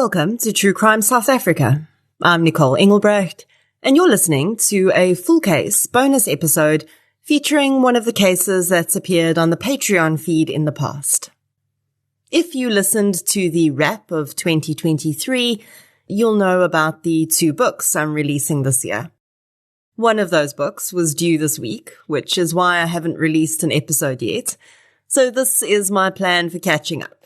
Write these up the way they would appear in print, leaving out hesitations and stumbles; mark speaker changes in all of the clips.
Speaker 1: Welcome to True Crime South Africa. I'm Nicole Engelbrecht, and you're listening to a full case bonus episode featuring one of the cases that's appeared on the Patreon feed in the past. If you listened to the wrap of 2023, you'll know about the 2 books I'm releasing this year. One of those books was due this week, which is why I haven't released an episode yet. So this is my plan for catching up.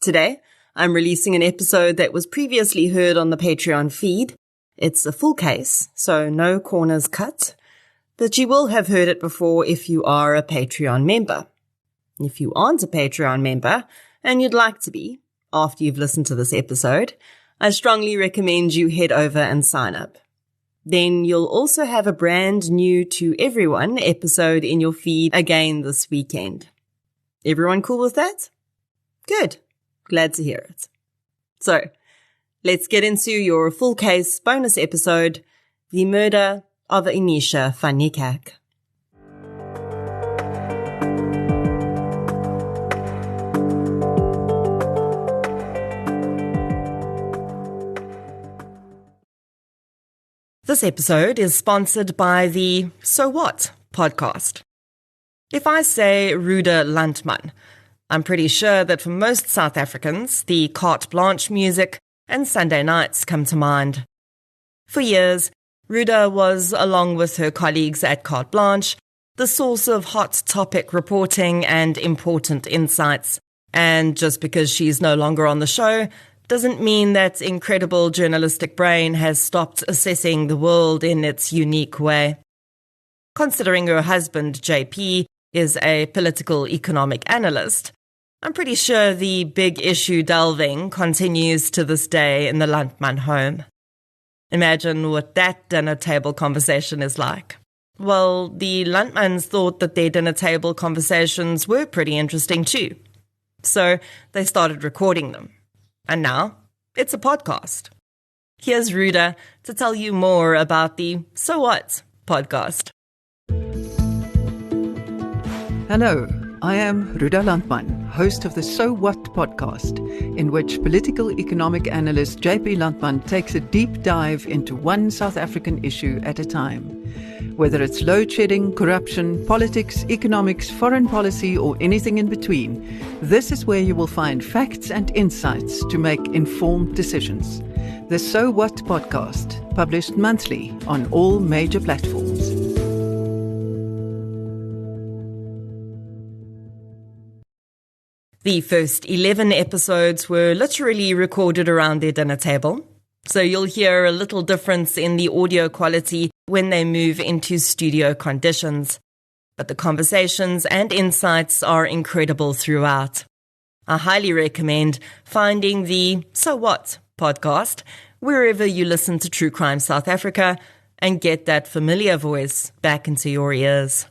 Speaker 1: Today, I'm releasing an episode that was previously heard on the Patreon feed. It's a full case, so no corners cut, but you will have heard it before if you are a Patreon member. If you aren't a Patreon member, and you'd like to be, after you've listened to this episode, I strongly recommend you head over and sign up. Then you'll also have a brand new to everyone episode in your feed again this weekend. Everyone cool with that? Good. Glad to hear it. So, let's get into your full case bonus episode, The Murder of Anisha van Niekerk. This episode is sponsored by the So What podcast. If I say Ruda Landman, I'm pretty sure that for most South Africans, the carte blanche music and Sunday nights come to mind. For years, Ruda was, along with her colleagues at Carte Blanche, the source of hot topic reporting and important insights. And just because she's no longer on the show doesn't mean that incredible journalistic brain has stopped assessing the world in its unique way. Considering her husband, JP, is a political economic analyst, I'm pretty sure the big issue delving continues to this day in the Landman home. Imagine what that dinner table conversation is like. Well, the Landmans thought that their dinner table conversations were pretty interesting too. So they started recording them. And now it's a podcast. Here's Ruda to tell you more about the So What podcast.
Speaker 2: Hello, I am Ruda Landman, host of the So What podcast, in which political economic analyst JP Landman takes a deep dive into one South African issue at a time. Whether it's load shedding, corruption, politics, economics, foreign policy, or anything in between, this is where you will find facts and insights to make informed decisions. The So What podcast, published monthly on all major platforms.
Speaker 1: The first 11 episodes were literally recorded around their dinner table, so you'll hear a little difference in the audio quality when they move into studio conditions. But the conversations and insights are incredible throughout. I highly recommend finding the So What podcast wherever you listen to True Crime South Africa and get that familiar voice back into your ears.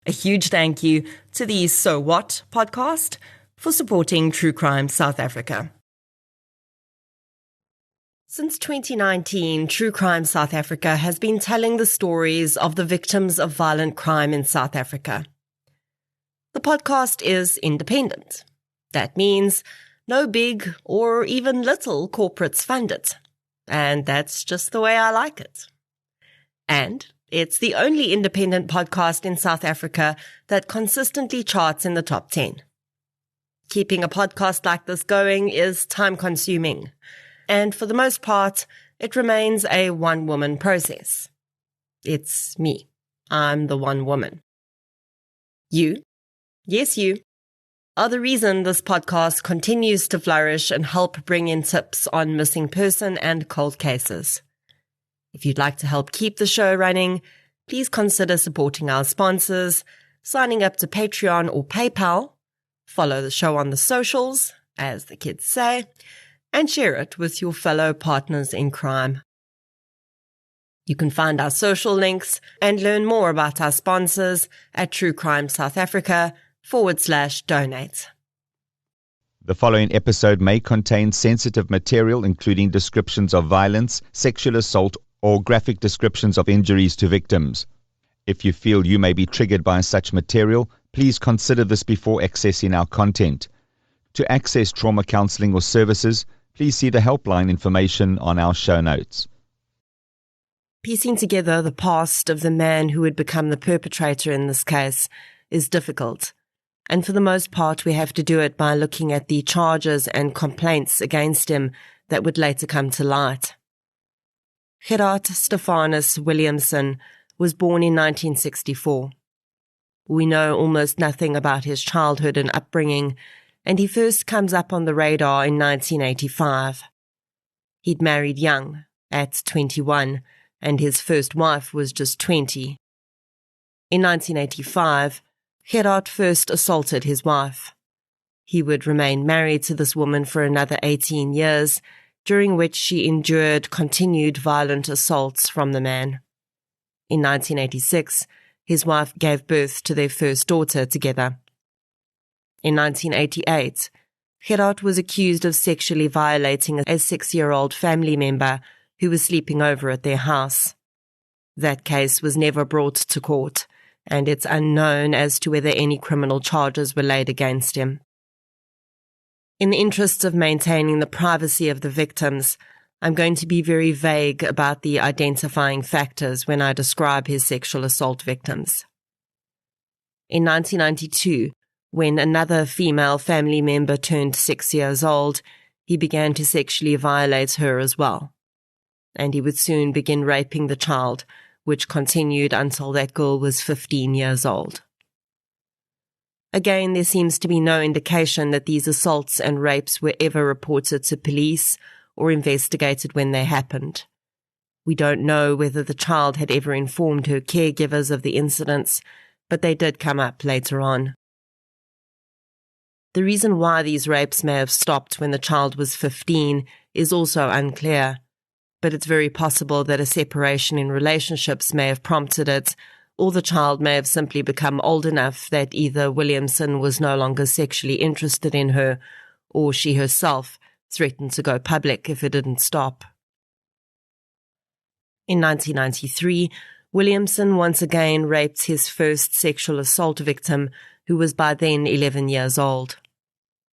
Speaker 1: A huge thank you to the So What podcast for supporting True Crime South Africa. Since 2019, True Crime South Africa has been telling the stories of the victims of violent crime in South Africa. The podcast is independent. That means no big or even little corporates fund it. And that's just the way I like it. And it's the only independent podcast in South Africa that consistently charts in the top 10. Keeping a podcast like this going is time-consuming, and for the most part, it remains a one-woman process. It's me. I'm the one woman. You, yes you, are the reason this podcast continues to flourish and help bring in tips on missing person and cold cases. If you'd like to help keep the show running, please consider supporting our sponsors, signing up to Patreon or PayPal, follow the show on the socials, as the kids say, and share it with your fellow partners in crime. You can find our social links and learn more about our sponsors at True Crime South Africa /donate.
Speaker 3: The following episode may contain sensitive material, including descriptions of violence, sexual assault, or graphic descriptions of injuries to victims. If you feel you may be triggered by such material, please consider this before accessing our content. To access trauma counseling or services, Please see the helpline information on our show notes.
Speaker 1: Piecing together the past of the man who would become the perpetrator in this case is difficult, and for the most part we have to do it by looking at the charges and complaints against him that would later come to light. Gerard Stephanus Williamson was born in 1964. We know almost nothing about his childhood and upbringing, and he first comes up on the radar in 1985. He'd married young, at 21, and his first wife was just 20. In 1985, Gerard first assaulted his wife. He would remain married to this woman for another 18 years, during which she endured continued violent assaults from the man. In 1986, his wife gave birth to their first daughter together. In 1988, Gerard was accused of sexually violating a 6-year-old family member who was sleeping over at their house. That case was never brought to court, and it's unknown as to whether any criminal charges were laid against him. In the interests of maintaining the privacy of the victims, I'm going to be very vague about the identifying factors when I describe his sexual assault victims. In 1992, when another female family member turned 6 years old, he began to sexually violate her as well. And he would soon begin raping the child, which continued until that girl was 15 years old. Again, there seems to be no indication that these assaults and rapes were ever reported to police or investigated when they happened. We don't know whether the child had ever informed her caregivers of the incidents, but they did come up later on. The reason why these rapes may have stopped when the child was 15 is also unclear, but it's very possible that a separation in relationships may have prompted it, or the child may have simply become old enough that either Williamson was no longer sexually interested in her, or she herself threatened to go public if it didn't stop. In 1993, Williamson once again raped his first sexual assault victim, who was by then 11 years old.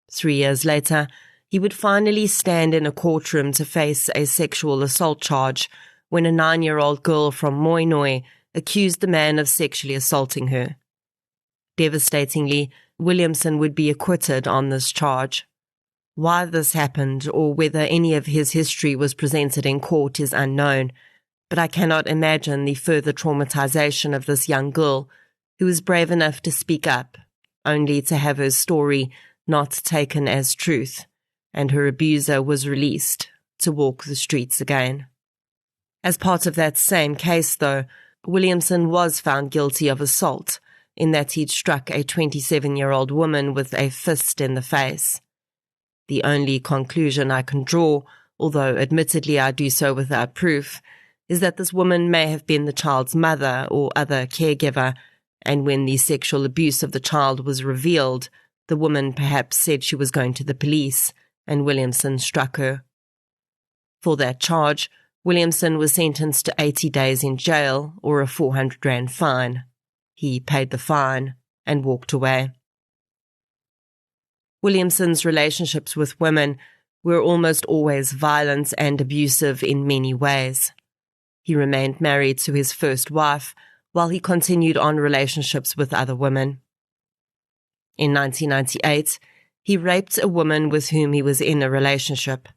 Speaker 1: 3 years later, he would finally stand in a courtroom to face a sexual assault charge when a 9-year-old girl from Moinoi accused the man of sexually assaulting her. Devastatingly, Williamson would be acquitted on this charge. Why this happened or whether any of his history was presented in court is unknown, but I cannot imagine the further traumatization of this young girl who was brave enough to speak up, only to have her story not taken as truth, and her abuser was released to walk the streets again. As part of that same case, though, Williamson was found guilty of assault, in that he'd struck a 27-year-old woman with a fist in the face. The only conclusion I can draw, although admittedly I do so without proof, is that this woman may have been the child's mother or other caregiver, and when the sexual abuse of the child was revealed, the woman perhaps said she was going to the police, and Williamson struck her. For that charge, Williamson was sentenced to 80 days in jail or a 400 rand fine. He paid the fine and walked away. Williamson's relationships with women were almost always violent and abusive in many ways. He remained married to his first wife while he continued on relationships with other women. In 1998, he raped a woman with whom he was in a relationship.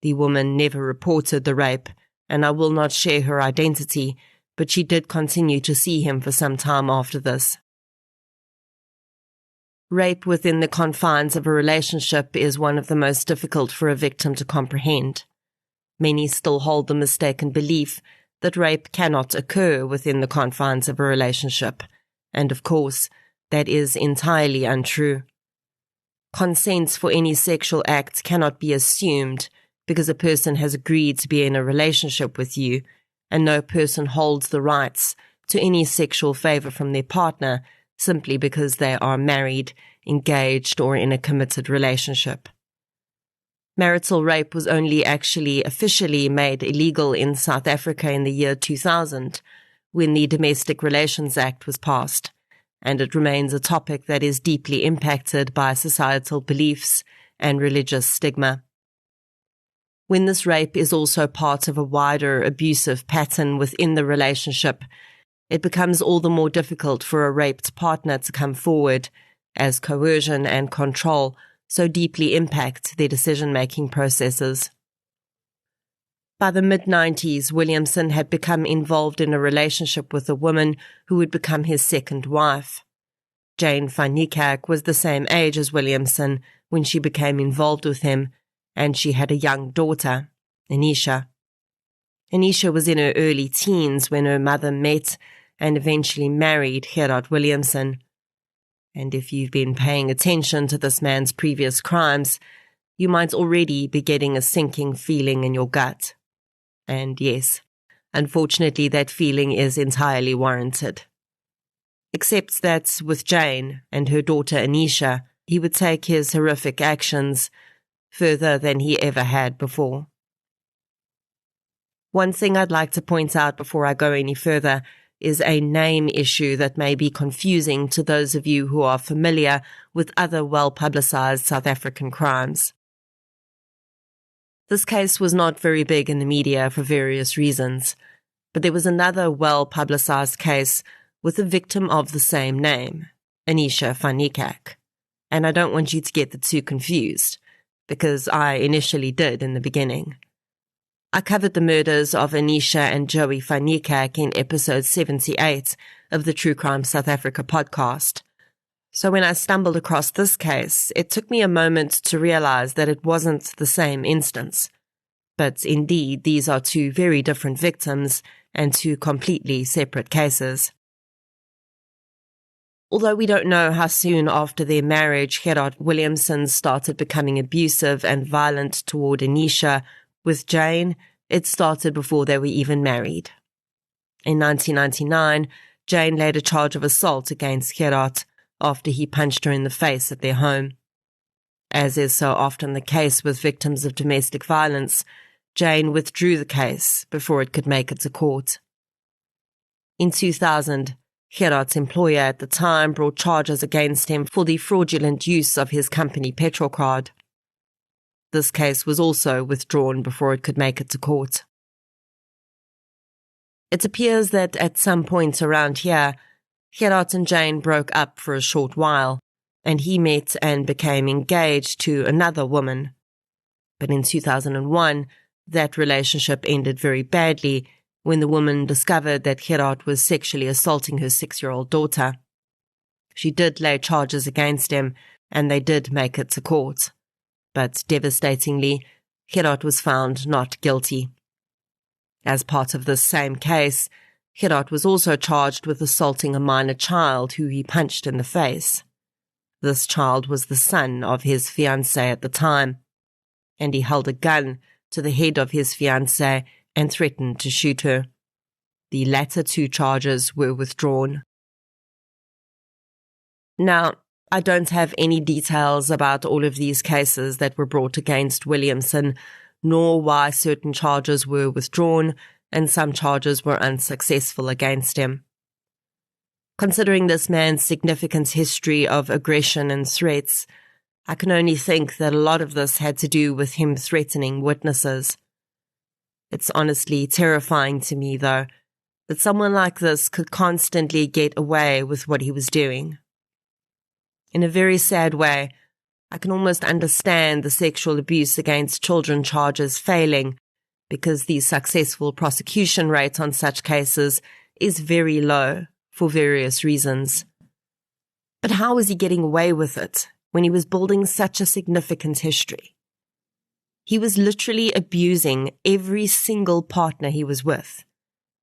Speaker 1: The woman never reported the rape, and I will not share her identity, but she did continue to see him for some time after this. Rape within the confines of a relationship is one of the most difficult for a victim to comprehend. Many still hold the mistaken belief that rape cannot occur within the confines of a relationship, and of course, that is entirely untrue. Consent for any sexual act cannot be assumed because a person has agreed to be in a relationship with you, and no person holds the rights to any sexual favor from their partner simply because they are married, engaged, or in a committed relationship. Marital rape was only actually officially made illegal in South Africa in the year 2000, when the Domestic Relations Act was passed, and it remains a topic that is deeply impacted by societal beliefs and religious stigma. When this rape is also part of a wider abusive pattern within the relationship, it becomes all the more difficult for a raped partner to come forward, as coercion and control so deeply impact their decision-making processes. By the mid-90s, Williamson had become involved in a relationship with a woman who would become his second wife. Jane van Niekerk was the same age as Williamson when she became involved with him, and she had a young daughter, Anisha. Anisha was in her early teens when her mother met and eventually married Gerard Williamson. And if you've been paying attention to this man's previous crimes, you might already be getting a sinking feeling in your gut. And yes, unfortunately that feeling is entirely warranted. Except that with Jane and her daughter Anisha, he would take his horrific actions further than he ever had before. One thing I'd like to point out before I go any further is a name issue that may be confusing to those of you who are familiar with other well-publicized South African crimes. This case was not very big in the media for various reasons, but there was another well-publicized case with a victim of the same name, Anisha van Niekerk. And I don't want you to get the two confused, because I initially did in the beginning. I covered the murders of Anisha and Joey van Niekerk in episode 78 of the True Crime South Africa podcast. So when I stumbled across this case, it took me a moment to realize that it wasn't the same instance. But indeed, these are two very different victims and two completely separate cases. Although we don't know how soon after their marriage Gerard Williamson started becoming abusive and violent toward Anisha, with Jane, it started before they were even married. In 1999, Jane laid a charge of assault against Gerard after he punched her in the face at their home. As is so often the case with victims of domestic violence, Jane withdrew the case before it could make it to court. In 2000, Gerard's employer at the time brought charges against him for the fraudulent use of his company petrol card. This case was also withdrawn before it could make it to court. It appears that at some point around here, Gerard and Jane broke up for a short while, and he met and became engaged to another woman. But in 2001, that relationship ended very badly when the woman discovered that Gerard was sexually assaulting her 6-year-old daughter. She did lay charges against him, and they did make it to court. But devastatingly, Gerard was found not guilty. As part of this same case, Gerard was also charged with assaulting a minor child who he punched in the face. This child was the son of his fiancée at the time, and he held a gun to the head of his fiancée and threatened to shoot her. The latter two charges were withdrawn. Now, I don't have any details about all of these cases that were brought against Williamson, nor why certain charges were withdrawn and some charges were unsuccessful against him. Considering this man's significant history of aggression and threats, I can only think that a lot of this had to do with him threatening witnesses. It's honestly terrifying to me, though, that someone like this could constantly get away with what he was doing. In a very sad way, I can almost understand the sexual abuse against children charges failing, because the successful prosecution rate on such cases is very low for various reasons. But how was he getting away with it when he was building such a significant history? He was literally abusing every single partner he was with,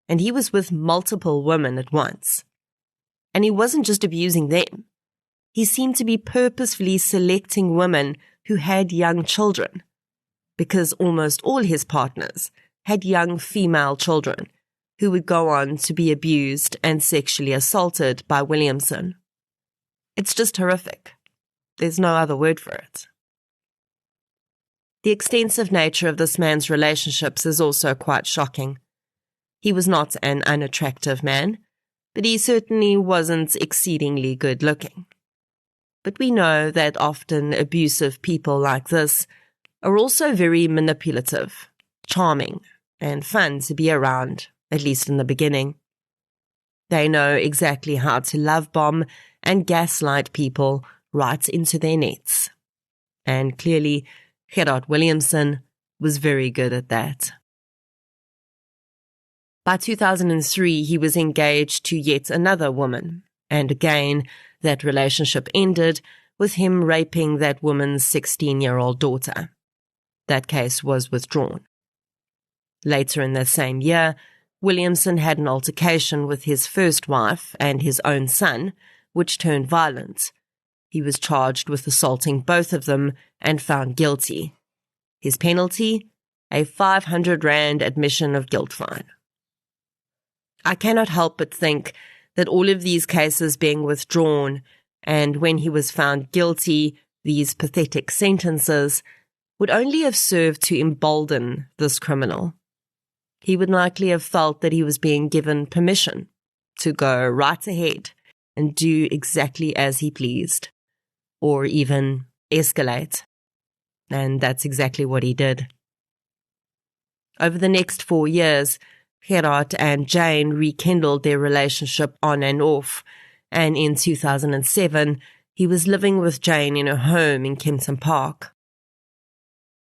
Speaker 1: and he was with multiple women at once. And he wasn't just abusing them. He seemed to be purposefully selecting women who had young children, because almost all his partners had young female children who would go on to be abused and sexually assaulted by Williamson. It's just horrific. There's no other word for it. The extensive nature of this man's relationships is also quite shocking. He was not an unattractive man, but he certainly wasn't exceedingly good-looking. But we know that often abusive people like this are also very manipulative, charming, and fun to be around, at least in the beginning. They know exactly how to love bomb and gaslight people right into their nets. And clearly, Gerard Williamson was very good at that. By 2003, he was engaged to yet another woman, and again, that relationship ended with him raping that woman's 16-year-old daughter. That case was withdrawn. Later in that same year, Williamson had an altercation with his first wife and his own son, which turned violent. He was charged with assaulting both of them and found guilty. His penalty? A 500 Rand admission of guilt fine. I cannot help but think that all of these cases being withdrawn, and when he was found guilty, these pathetic sentences, would only have served to embolden this criminal. He would likely have felt that he was being given permission to go right ahead and do exactly as he pleased, or even escalate. And that's exactly what he did. Over the next 4 years, Gerard and Jane rekindled their relationship on and off, and in 2007, he was living with Jane in her home in Kempton Park.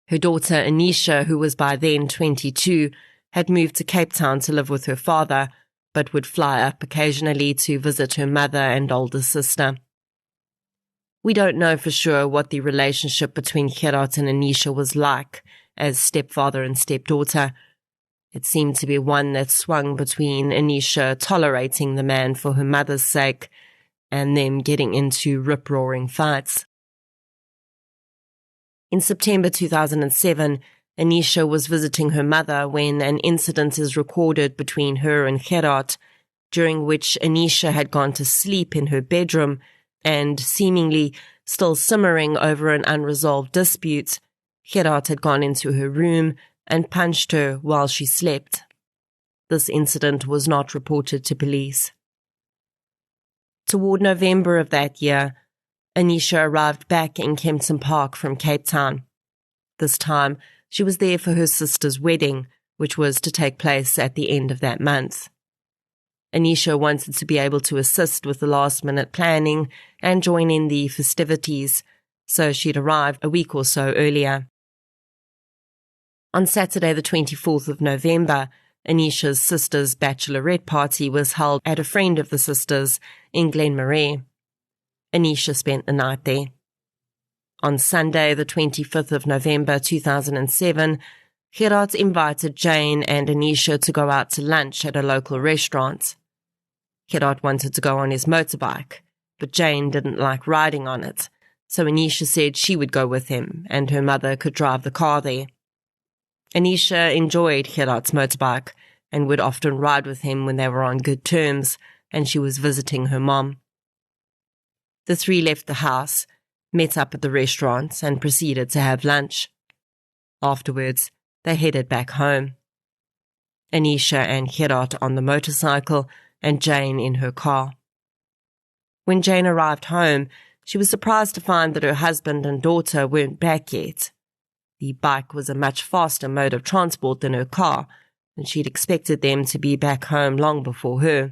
Speaker 1: Her daughter Anisha, who was by then 22, had moved to Cape Town to live with her father, but would fly up occasionally to visit her mother and older sister. We don't know for sure what the relationship between Gerard and Anisha was like as stepfather and stepdaughter. It seemed to be one that swung between Anisha tolerating the man for her mother's sake and them getting into rip-roaring fights. In September 2007, Anisha was visiting her mother when an incident is recorded between her and Gerard, during which Anisha had gone to sleep in her bedroom and, seemingly still simmering over an unresolved dispute, Gerard had gone into her room and punched her while she slept. This incident was not reported to police. Toward November of that year, Anisha arrived back in Kempton Park from Cape Town. This time, she was there for her sister's wedding, which was to take place at the end of that month. Anisha wanted to be able to assist with the last-minute planning and join in the festivities, so she'd arrived a week or so earlier. On Saturday the 24th of November, Anisha's sister's bachelorette party was held at a friend of the sisters in Glenmarais. Anisha spent the night there. On Sunday the 25th of November 2007, Gerard invited Jane and Anisha to go out to lunch at a local restaurant. Gerard wanted to go on his motorbike, but Jane didn't like riding on it, so Anisha said she would go with him and her mother could drive the car there. Anisha enjoyed Gerard's motorbike and would often ride with him when they were on good terms and she was visiting her mom. The three left the house, met up at the restaurant and proceeded to have lunch. Afterwards, they headed back home. Anisha and Gerard on the motorcycle and Jane in her car. When Jane arrived home, she was surprised to find that her husband and daughter weren't back yet. The bike was a much faster mode of transport than her car, and she'd expected them to be back home long before her.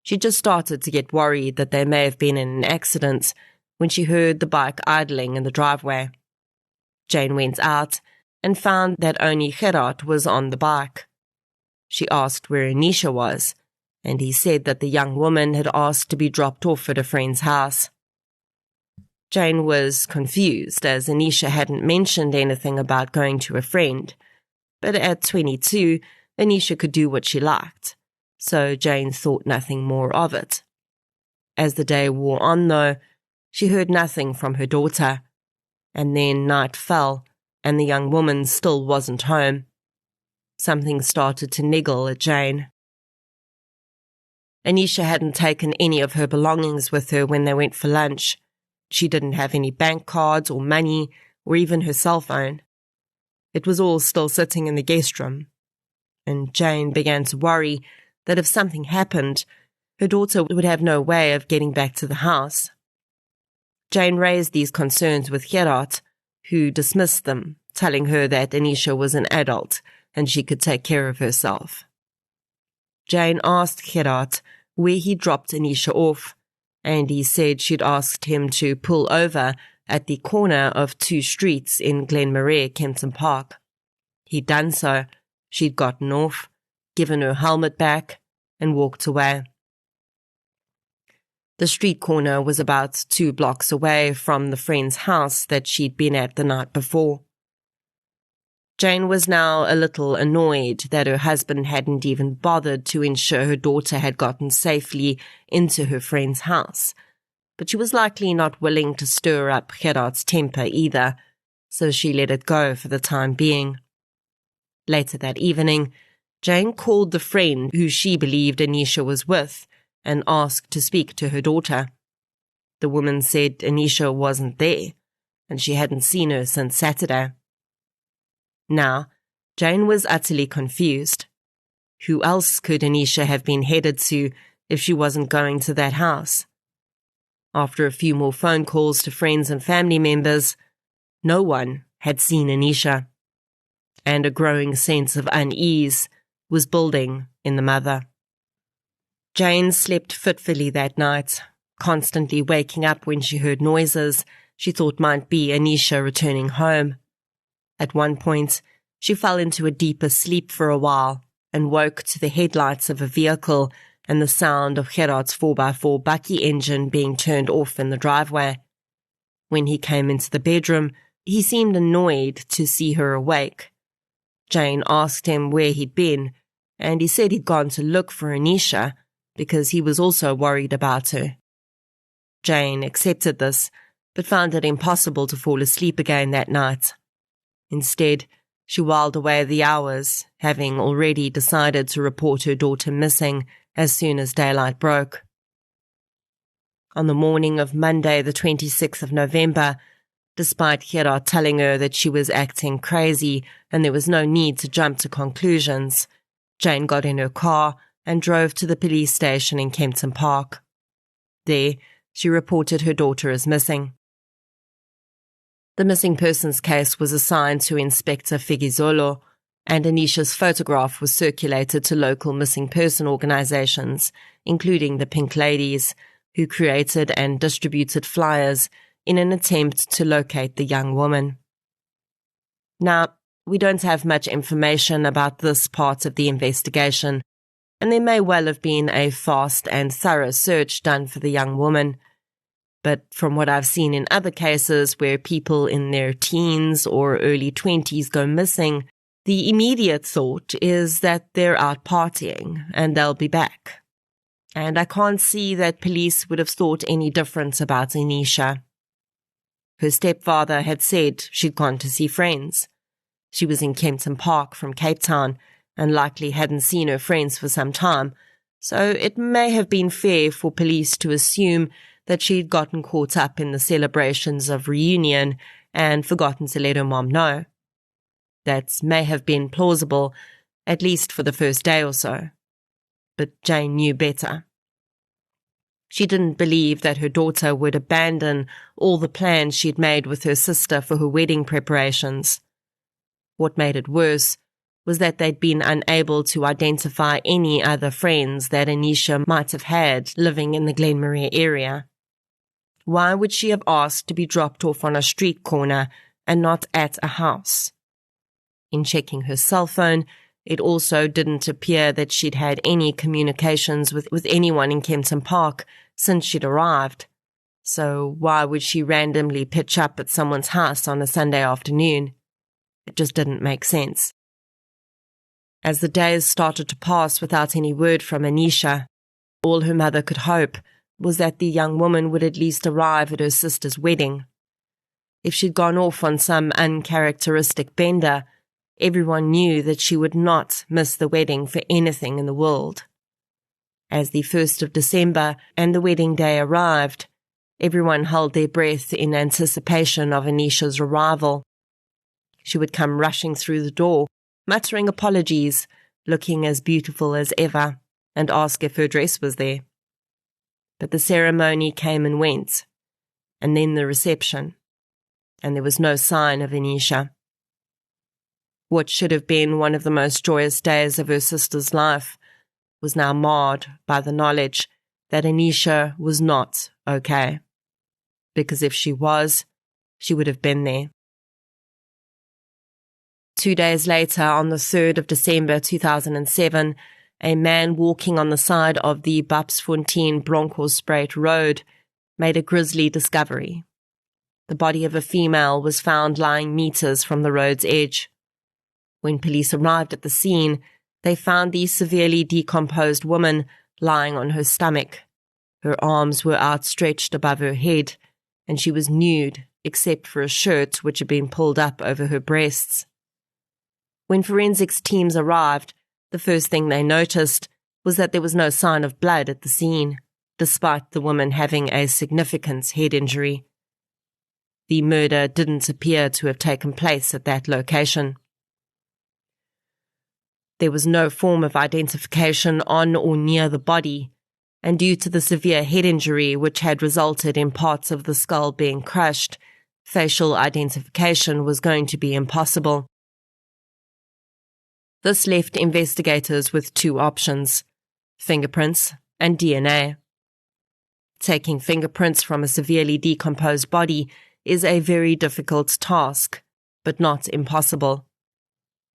Speaker 1: She just started to get worried that they may have been in an accident when she heard the bike idling in the driveway. Jane went out and found that only Gerard was on the bike. She asked where Anisha was, and he said that the young woman had asked to be dropped off at a friend's house. Jane was confused, as Anisha hadn't mentioned anything about going to a friend. But at 22, Anisha could do what she liked, so Jane thought nothing more of it. As the day wore on, though, she heard nothing from her daughter, and then night fell, and the young woman still wasn't home. Something started to niggle at Jane. Anisha hadn't taken any of her belongings with her when they went for lunch. She didn't have any bank cards or money or even her cell phone. It was all still sitting in the guest room, and Jane began to worry that if something happened, her daughter would have no way of getting back to the house. Jane raised these concerns with Gerard, who dismissed them, telling her that Anisha was an adult and she could take care of herself. Jane asked Gerard where he dropped Anisha off, and he said she'd asked him to pull over at the corner of 2 streets in Glenmarais, Kempton Park. He'd done so. She'd gotten off, given her helmet back, and walked away. The street corner was about 2 blocks away from the friend's house that she'd been at the night before. Jane was now a little annoyed that her husband hadn't even bothered to ensure her daughter had gotten safely into her friend's house, but she was likely not willing to stir up Gerard's temper either, so she let it go for the time being. Later that evening, Jane called the friend who she believed Anisha was with and asked to speak to her daughter. The woman said Anisha wasn't there, and she hadn't seen her since Saturday. Now, Jane was utterly confused. Who else could Anisha have been headed to if she wasn't going to that house? After a few more phone calls to friends and family members, no one had seen Anisha, and a growing sense of unease was building in the mother. Jane slept fitfully that night, constantly waking up when she heard noises she thought might be Anisha returning home. At one point, she fell into a deeper sleep for a while and woke to the headlights of a vehicle and the sound of Gerard's 4x4 bakkie engine being turned off in the driveway. When he came into the bedroom, he seemed annoyed to see her awake. Jane asked him where he'd been, and he said he'd gone to look for Anisha because he was also worried about her. Jane accepted this, but found it impossible to fall asleep again that night. Instead, she whiled away the hours, having already decided to report her daughter missing as soon as daylight broke. On the morning of Monday, the 26th of November, despite Gerard telling her that she was acting crazy and there was no need to jump to conclusions, Jane got in her car and drove to the police station in Kempton Park. There, she reported her daughter as missing. The missing persons case was assigned to Inspector Figizolo, and Anisha's photograph was circulated to local missing person organizations, including the Pink Ladies, who created and distributed flyers in an attempt to locate the young woman. Now, we don't have much information about this part of the investigation, and there may well have been a fast and thorough search done for the young woman. But from what I've seen in other cases where people in their teens or early 20s go missing, the immediate thought is that they're out partying and they'll be back. And I can't see that police would have thought any different about Anisha. Her stepfather had said she'd gone to see friends. She was in Kempton Park from Cape Town and likely hadn't seen her friends for some time, so it may have been fair for police to assume that she'd gotten caught up in the celebrations of reunion and forgotten to let her mom know. That may have been plausible, at least for the first day or so. But Jane knew better. She didn't believe that her daughter would abandon all the plans she'd made with her sister for her wedding preparations. What made it worse was that they'd been unable to identify any other friends that Anisha might have had living in the Glenmarais area. Why would she have asked to be dropped off on a street corner and not at a house? In checking her cell phone, it also didn't appear that she'd had any communications with anyone in Kempton Park since she'd arrived. So why would she randomly pitch up at someone's house on a Sunday afternoon? It just didn't make sense. As the days started to pass without any word from Anisha, all her mother could hope was that the young woman would at least arrive at her sister's wedding. If she'd gone off on some uncharacteristic bender, everyone knew that she would not miss the wedding for anything in the world. As the 1st of December and the wedding day arrived, everyone held their breath in anticipation of Anisha's arrival. She would come rushing through the door, muttering apologies, looking as beautiful as ever, and ask if her dress was there. But the ceremony came and went, and then the reception. and there was no sign of Anisha. What should have been one of the most joyous days of her sister's life was now marred by the knowledge that Anisha was not okay, because if she was, she would have been there. 2 days later, on the 3rd of December 2007, a man walking on the side of the Bapsfontein-Bronkhorstspruit Road made a grisly discovery. The body of a female was found lying meters from the road's edge. When police arrived at the scene, they found the severely decomposed woman lying on her stomach. Her arms were outstretched above her head, and she was nude except for a shirt which had been pulled up over her breasts. When forensics teams arrived, the first thing they noticed was that there was no sign of blood at the scene, despite the woman having a significant head injury. The murder didn't appear to have taken place at that location. There was no form of identification on or near the body, and due to the severe head injury which had resulted in parts of the skull being crushed, facial identification was going to be impossible. This left investigators with two options: fingerprints and DNA. Taking fingerprints from a severely decomposed body is a very difficult task, but not impossible.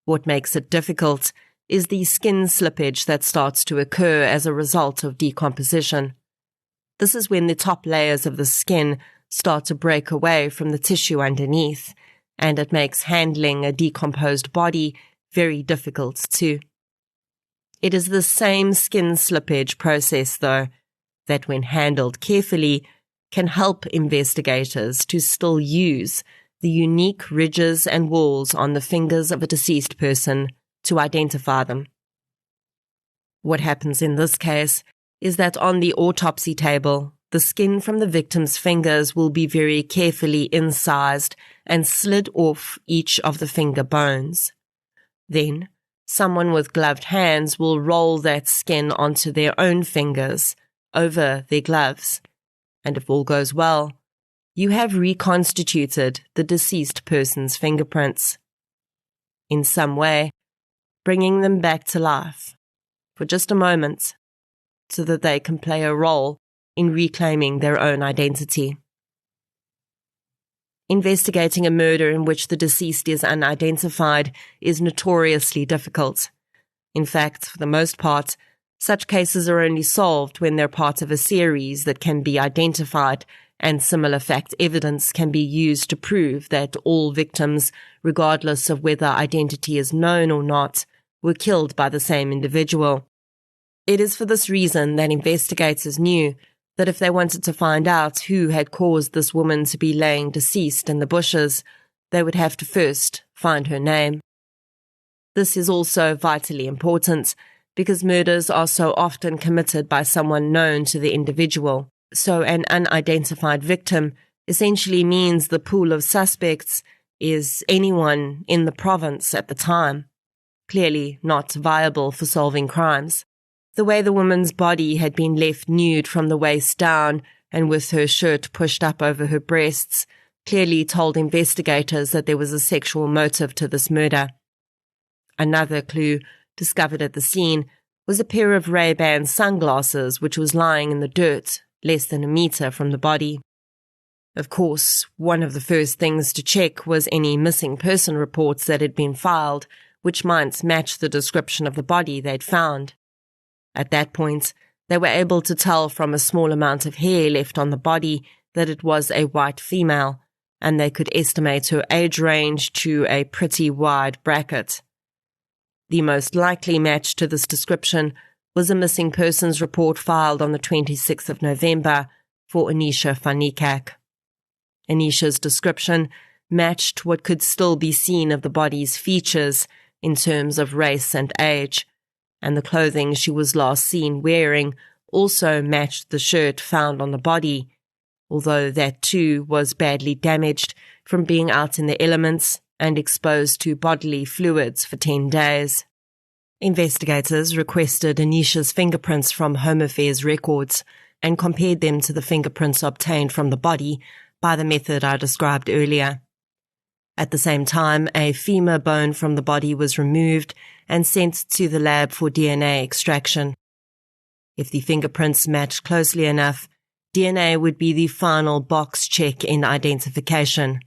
Speaker 1: What makes it difficult is the skin slippage that starts to occur as a result of decomposition. This is when the top layers of the skin start to break away from the tissue underneath, and it makes handling a decomposed body very difficult too. It is the same skin slippage process, though, that when handled carefully can help investigators to still use the unique ridges and whorls on the fingers of a deceased person to identify them. What happens in this case is that on the autopsy table, the skin from the victim's fingers will be very carefully incised and slid off each of the finger bones. Then, someone with gloved hands will roll that skin onto their own fingers, over their gloves, and if all goes well, you have reconstituted the deceased person's fingerprints. In some way, bringing them back to life, for just a moment, so that they can play a role in reclaiming their own identity. Investigating a murder in which the deceased is unidentified is notoriously difficult. In fact, for the most part, such cases are only solved when they're part of a series that can be identified, and similar fact evidence can be used to prove that all victims, regardless of whether identity is known or not, were killed by the same individual. It is for this reason that investigators knew that if they wanted to find out who had caused this woman to be laying deceased in the bushes, they would have to first find her name. This is also vitally important because murders are so often committed by someone known to the individual, so an unidentified victim essentially means the pool of suspects is anyone in the province at the time, clearly not viable for solving crimes. The way the woman's body had been left nude from the waist down and with her shirt pushed up over her breasts clearly told investigators that there was a sexual motive to this murder. Another clue discovered at the scene was a pair of Ray-Ban sunglasses which was lying in the dirt less than a meter from the body. Of course, one of the first things to check was any missing person reports that had been filed, which might match the description of the body they'd found. At that point, they were able to tell from a small amount of hair left on the body that it was a white female, and they could estimate her age range to a pretty wide bracket. The most likely match to this description was a missing persons report filed on the 26th of November for Anisha van Niekerk. Anisha's description matched what could still be seen of the body's features in terms of race and age, and the clothing she was last seen wearing also matched the shirt found on the body, although that too was badly damaged from being out in the elements and exposed to bodily fluids for 10 days. Investigators requested Anisha's fingerprints from Home Affairs records and compared them to the fingerprints obtained from the body by the method I described earlier. At the same time, a femur bone from the body was removed and sent to the lab for DNA extraction. If the fingerprints matched closely enough, DNA would be the final box check in identification.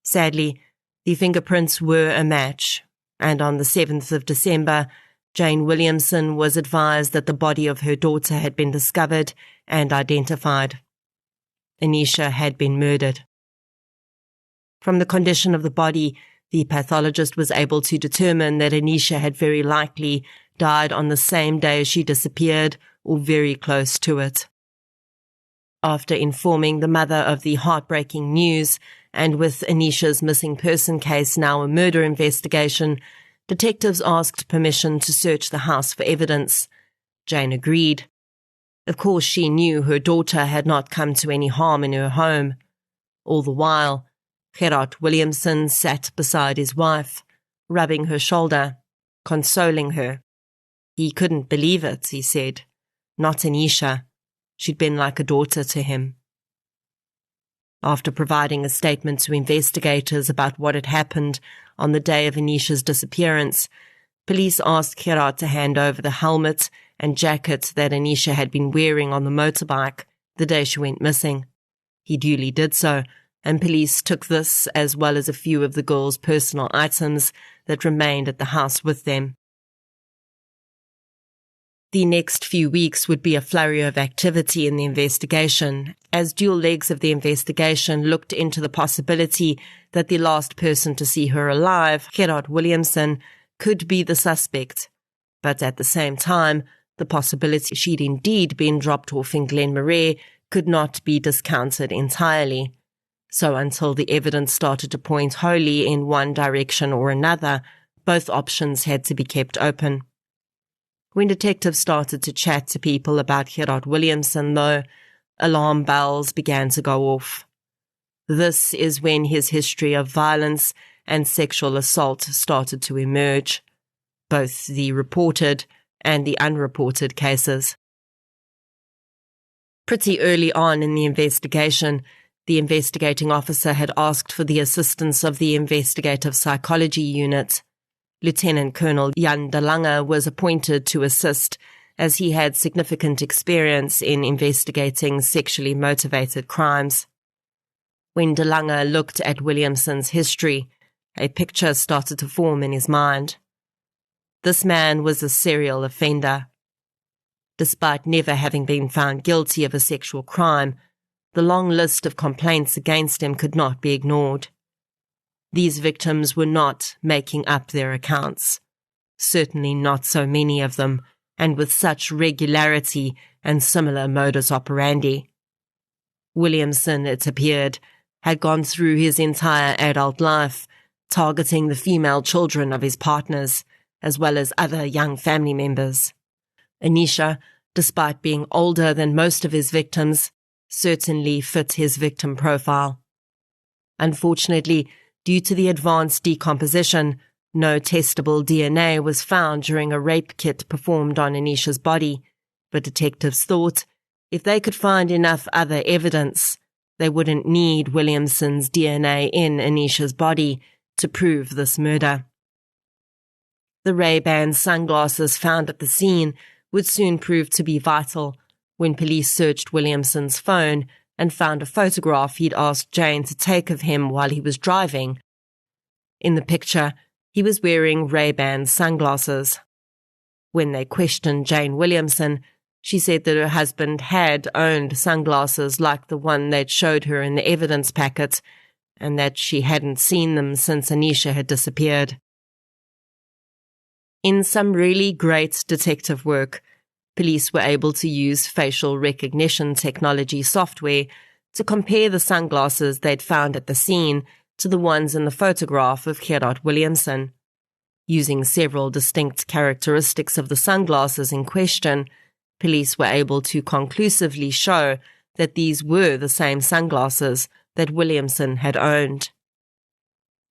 Speaker 1: Sadly, the fingerprints were a match, and on the 7th of December, Jane Williamson was advised that the body of her daughter had been discovered and identified. Anisha had been murdered. From the condition of the body, the pathologist was able to determine that Anisha had very likely died on the same day she disappeared or very close to it. After informing the mother of the heartbreaking news, and with Anisha's missing person case now a murder investigation, detectives asked permission to search the house for evidence. Jane agreed. Of course, she knew her daughter had not come to any harm in her home. All the while, Gerard Williamson sat beside his wife, rubbing her shoulder, consoling her. He couldn't believe it, he said. Not Anisha. She'd been like a daughter to him. After providing a statement to investigators about what had happened on the day of Anisha's disappearance, police asked Gerard to hand over the helmet and jacket that Anisha had been wearing on the motorbike the day she went missing. He duly did so, and police took this as well as a few of the girls' personal items that remained at the house with them. The next few weeks would be a flurry of activity in the investigation, as dual legs of the investigation looked into the possibility that the last person to see her alive, Gerard Williamson, could be the suspect. But at the same time, the possibility she'd indeed been dropped off in Glenmarais could not be discounted entirely. So until the evidence started to point wholly in one direction or another, both options had to be kept open. When detectives started to chat to people about Gerard Williamson, though, alarm bells began to go off. This is when his history of violence and sexual assault started to emerge, both the reported and the unreported cases. Pretty early on in the investigation, the investigating officer had asked for the assistance of the investigative psychology unit. Lieutenant Colonel Jan de Lange was appointed to assist, as he had significant experience in investigating sexually motivated crimes. When de Lange looked at Williamson's history, a picture started to form in his mind. This man was a serial offender. Despite never having been found guilty of a sexual crime, the long list of complaints against him could not be ignored. These victims were not making up their accounts, certainly not so many of them, and with such regularity and similar modus operandi. Williamson, it appeared, had gone through his entire adult life, targeting the female children of his partners, as well as other young family members. Anisha, despite being older than most of his victims, certainly fit his victim profile. Unfortunately, due to the advanced decomposition, no testable DNA was found during a rape kit performed on Anisha's body, but detectives thought if they could find enough other evidence, they wouldn't need Williamson's DNA in Anisha's body to prove this murder. The Ray-Ban sunglasses found at the scene would soon prove to be vital when police searched Williamson's phone and found a photograph he'd asked Jane to take of him while he was driving. In the picture, he was wearing Ray-Ban sunglasses. When they questioned Jane Williamson, she said that her husband had owned sunglasses like the one they'd showed her in the evidence packet, and that she hadn't seen them since Anisha had disappeared. In some really great detective work, police were able to use facial recognition technology software to compare the sunglasses they'd found at the scene to the ones in the photograph of Gerard Williamson. Using several distinct characteristics of the sunglasses in question, police were able to conclusively show that these were the same sunglasses that Williamson had owned.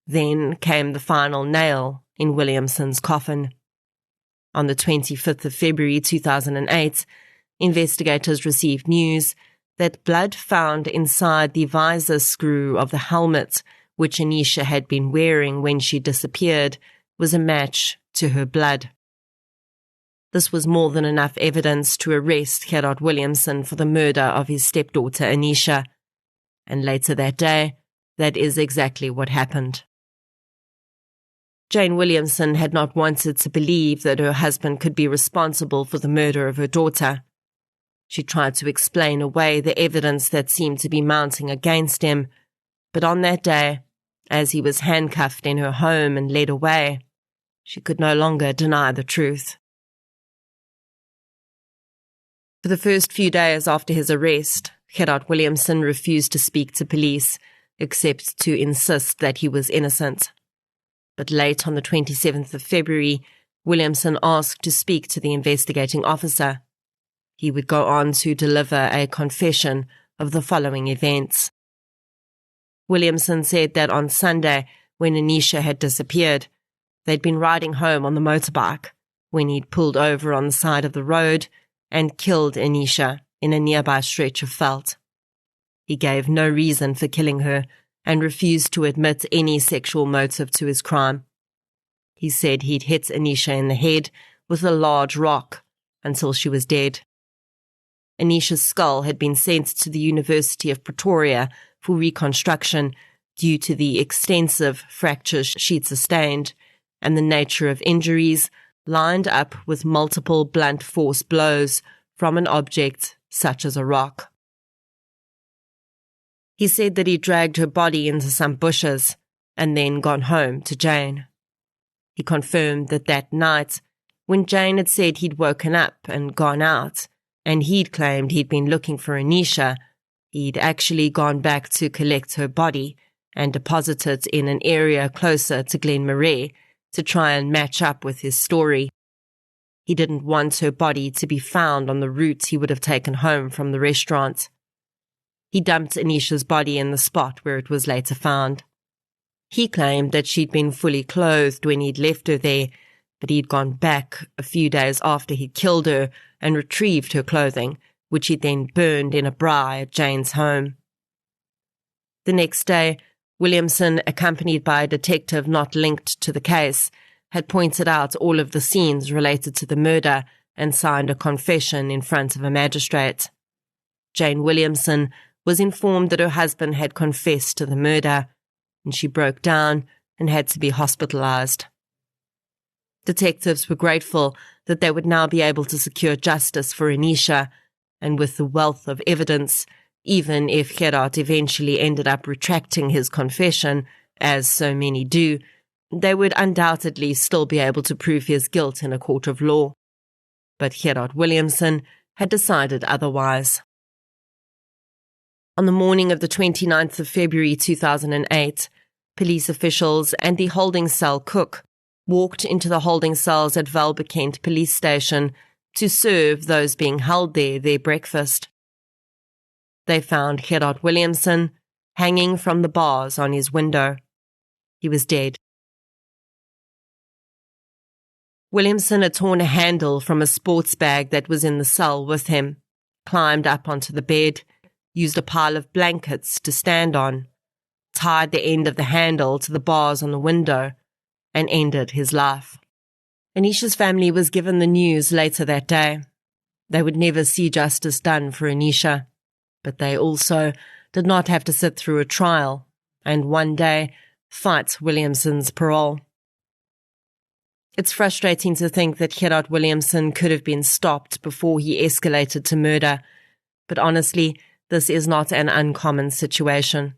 Speaker 1: Then came the final nail in Williamson's coffin. On the 25th of February 2008, investigators received news that blood found inside the visor screw of the helmet which Anisha had been wearing when she disappeared, was a match to her blood. This was more than enough evidence to arrest Gerard Williamson for the murder of his stepdaughter Anisha. And later that day, that is exactly what happened. Jane Williamson had not wanted to believe that her husband could be responsible for the murder of her daughter. She tried to explain away the evidence that seemed to be mounting against him, but on that day, as he was handcuffed in her home and led away, she could no longer deny the truth. For the first few days after his arrest, Gerard Williamson refused to speak to police, except to insist that he was innocent. But late on the 27th of February, Williamson asked to speak to the investigating officer. He would go on to deliver a confession of the following events. Williamson said that on Sunday, when Anisha had disappeared, they'd been riding home on the motorbike when he'd pulled over on the side of the road and killed Anisha in a nearby stretch of veld. He gave no reason for killing her and refused to admit any sexual motive to his crime. He said he'd hit Anisha in the head with a large rock until she was dead. Anisha's skull had been sent to the University of Pretoria for reconstruction due to the extensive fractures she'd sustained and the nature of injuries lined up with multiple blunt force blows from an object such as a rock. He said that he dragged her body into some bushes and then gone home to Jane. He confirmed that that night, when Jane had said he'd woken up and gone out, and he'd claimed he'd been looking for Anisha, he'd actually gone back to collect her body and deposit it in an area closer to Glenmarais to try and match up with his story. He didn't want her body to be found on the route he would have taken home from the restaurant. He dumped Anisha's body in the spot where it was later found. He claimed that she'd been fully clothed when he'd left her there, but he'd gone back a few days after he'd killed her and retrieved her clothing, which he then burned in a braai at Jane's home. The next day, Williamson, accompanied by a detective not linked to the case, had pointed out all of the scenes related to the murder and signed a confession in front of a magistrate. Jane Williamson was informed that her husband had confessed to the murder, and she broke down and had to be hospitalized. Detectives were grateful that they would now be able to secure justice for Anisha, and with the wealth of evidence, even if Gerard eventually ended up retracting his confession, as so many do, they would undoubtedly still be able to prove his guilt in a court of law. But Gerard Williamson had decided otherwise. On the morning of the 29th of February 2008, police officials and the holding cell cook walked into the holding cells at Welbekend police station to serve those being held there their breakfast. They found Gerard Williamson hanging from the bars on his window. He was dead. Williamson had torn a handle from a sports bag that was in the cell with him, climbed up onto the bed, used a pile of blankets to stand on, tied the end of the handle to the bars on the window, and ended his life. Anisha's family was given the news later that day. They would never see justice done for Anisha, but they also did not have to sit through a trial and one day fight Williamson's parole. It's frustrating to think that Gerard Williamson could have been stopped before he escalated to murder, but honestly, this is not an uncommon situation.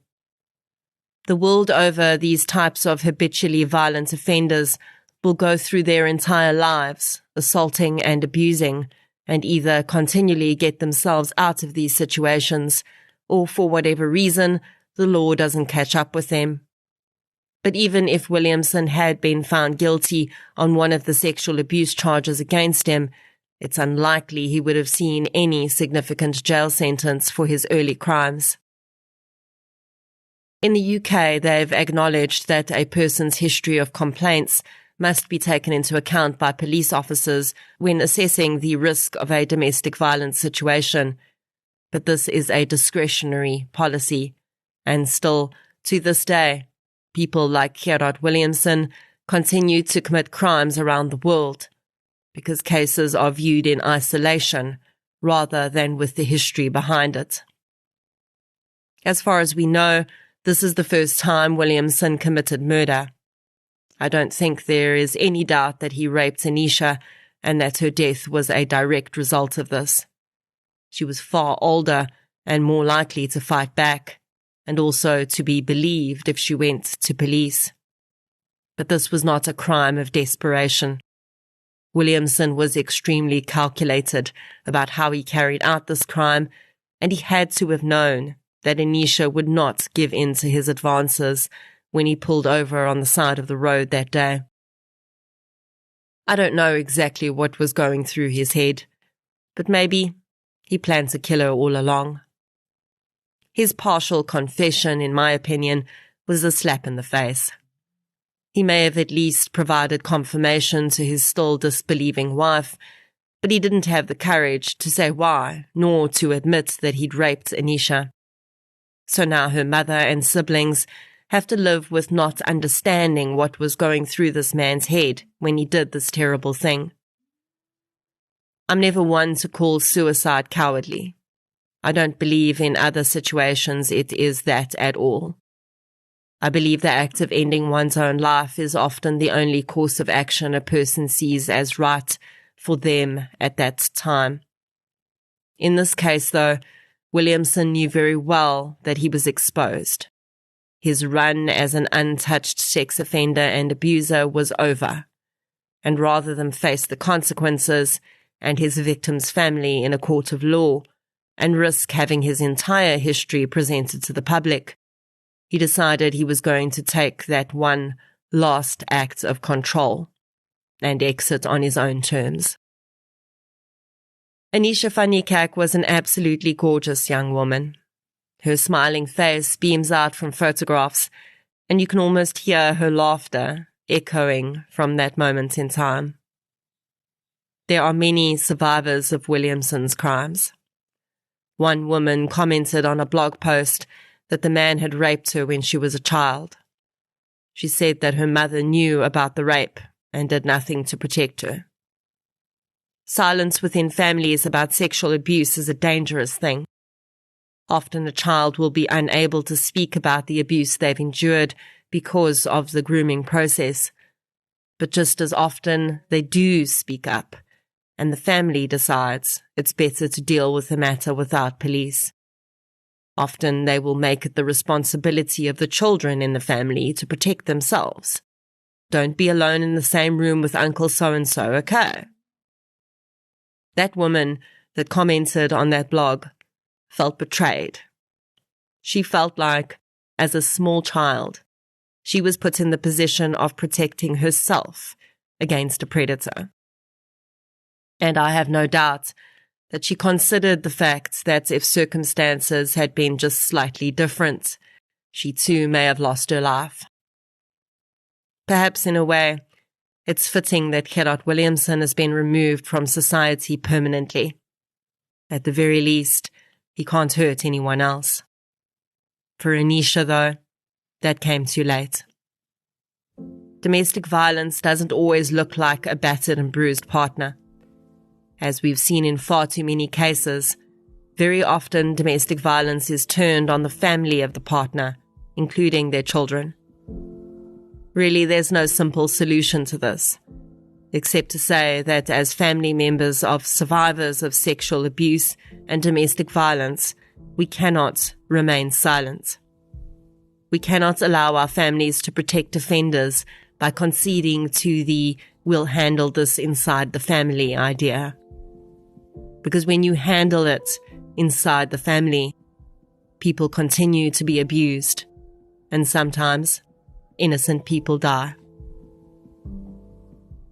Speaker 1: The world over, these types of habitually violent offenders will go through their entire lives, assaulting and abusing, and either continually get themselves out of these situations, or for whatever reason, the law doesn't catch up with them. But even if Williamson had been found guilty on one of the sexual abuse charges against him, it's unlikely he would have seen any significant jail sentence for his early crimes. In the UK, they've acknowledged that a person's history of complaints must be taken into account by police officers when assessing the risk of a domestic violence situation. But this is a discretionary policy, and still, to this day, people like Gerard Williamson continue to commit crimes around the world because cases are viewed in isolation rather than with the history behind it. As far as we know, this is the first time Williamson committed murder. I don't think there is any doubt that he raped Anisha and that her death was a direct result of this. She was far older and more likely to fight back, and also to be believed if she went to police. But this was not a crime of desperation. Williamson was extremely calculated about how he carried out this crime, and he had to have known that Anisha would not give in to his advances when he pulled over on the side of the road that day. I don't know exactly what was going through his head, but maybe he planned to kill her all along. His partial confession, in my opinion, was a slap in the face. He may have at least provided confirmation to his still disbelieving wife, but he didn't have the courage to say why, nor to admit that he'd raped Anisha. So now her mother and siblings have to live with not understanding what was going through this man's head when he did this terrible thing. I'm never one to call suicide cowardly. I don't believe in other situations it is that at all. I believe the act of ending one's own life is often the only course of action a person sees as right for them at that time. In this case, though, Williamson knew very well that he was exposed. His run as an untouched sex offender and abuser was over, and rather than face the consequences and his victim's family in a court of law and risk having his entire history presented to the public, he decided he was going to take that one last act of control and exit on his own terms. Anisha van Niekerk was an absolutely gorgeous young woman. Her smiling face beams out from photographs, and you can almost hear her laughter echoing from that moment in time. There are many survivors of Williamson's crimes. One woman commented on a blog post that the man had raped her when she was a child. She said that her mother knew about the rape and did nothing to protect her. Silence within families about sexual abuse is a dangerous thing. Often a child will be unable to speak about the abuse they've endured because of the grooming process. But just as often they do speak up, and the family decides it's better to deal with the matter without police. Often they will make it the responsibility of the children in the family to protect themselves. Don't be alone in the same room with Uncle so-and-so, okay? That woman that commented on that blog felt betrayed. She felt like, as a small child, she was put in the position of protecting herself against a predator. And I have no doubt that she considered the fact that if circumstances had been just slightly different, she too may have lost her life. Perhaps in a way, it's fitting that Gerard Williamson has been removed from society permanently. At the very least, he can't hurt anyone else. For Anisha, though, that came too late. Domestic violence doesn't always look like a battered and bruised partner. As we've seen in far too many cases, very often domestic violence is turned on the family of the partner, including their children. Really, there's no simple solution to this, except to say that as family members of survivors of sexual abuse and domestic violence, we cannot remain silent. We cannot allow our families to protect offenders by conceding to the "we'll handle this inside the family" idea. Because when you handle it inside the family, people continue to be abused, and sometimes innocent people die.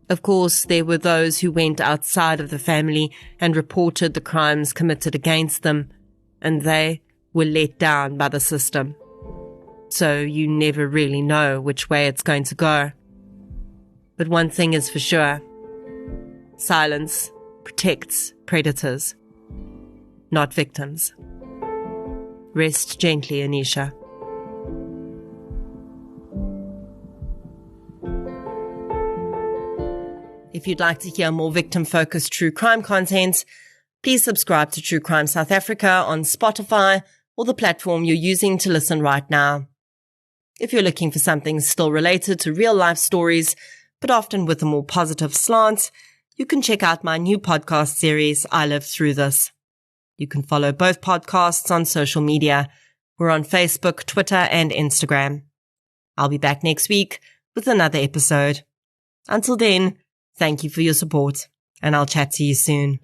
Speaker 1: Of course, there were those who went outside of the family and reported the crimes committed against them, and they were let down by the system. So you never really know which way it's going to go. But one thing is for sure: silence protects predators, not victims. Rest gently, Anisha. If you'd like to hear more victim-focused true crime content, please subscribe to True Crime South Africa on Spotify or the platform you're using to listen right now. If you're looking for something still related to real-life stories, but often with a more positive slant, you can check out my new podcast series, I Lived Through This. You can follow both podcasts on social media. We're on Facebook, Twitter, and Instagram. I'll be back next week with another episode. Until then, thank you for your support, and I'll chat to you soon.